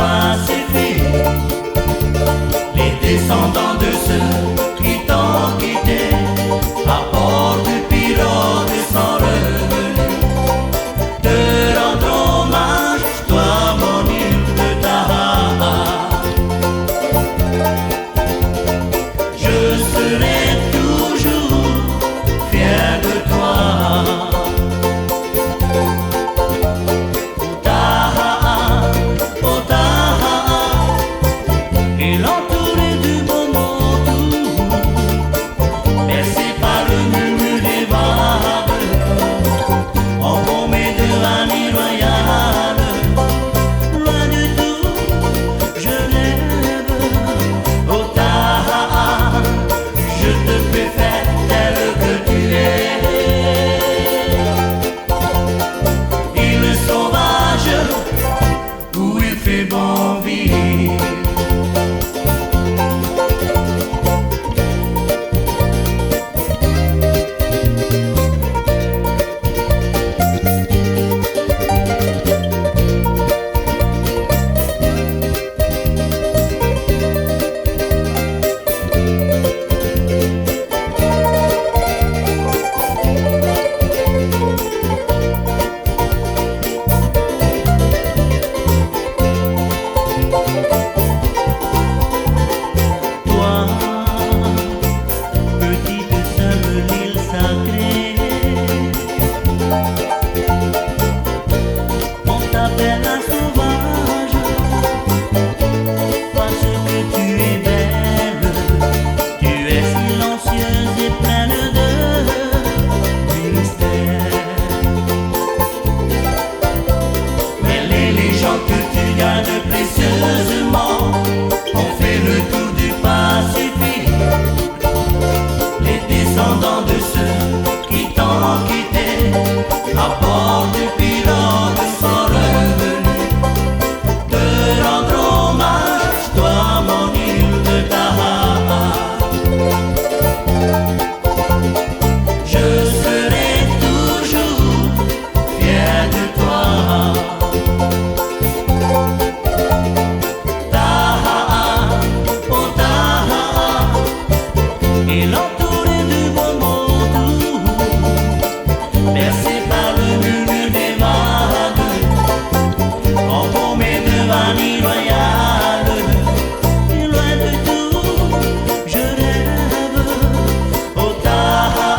Pacifique, les descendants de ceux qui t'ont quitté à bord du pirogue sans revenu, te rendre hommage, toi mon île de Taha. Je serai toujours fier de toi. Et l'entouré du beau monde, bercé par le murmure des vagues, embaumé de vanille royale, loin de tout, je rêve au Taha. Je te préfère tel que tu es. Île sauvage où il fait bon vivre. La sauvage, parce que tu es belle, tu es silencieuse et pleine de mystère. Mais les légendes que tu gardes précieusement ont fait le tour du Pacifique, les descendants de ceux qui t'ont quitté à bord du pirogue sans revenu, te rendre hommage, toi mon île de Taha. Je serai toujours fier de toi. Taha, oh Taha, et l'entouré du beau monde, bercé par le murmure des vagues, embaumé de vanille royale, et loin de tout, je rêve au Taha.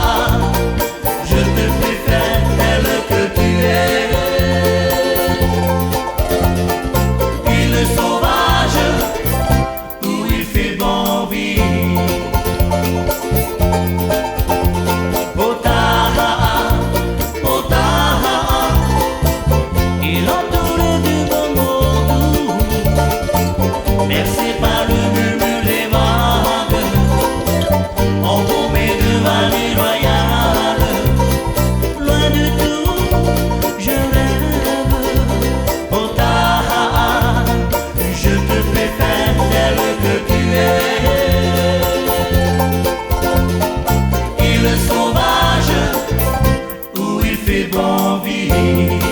Je te préfère tel que tu es. Île sauvage où il fait bon vivre. Au Taha, au Taha, et l'entouré du beau monde, bercé par le murmure des vagues, embaumé de vanille royale, loin de tout, je rêve au Taha. Je te préfère tel que tu es. Île sauvage où il fait bon vivre.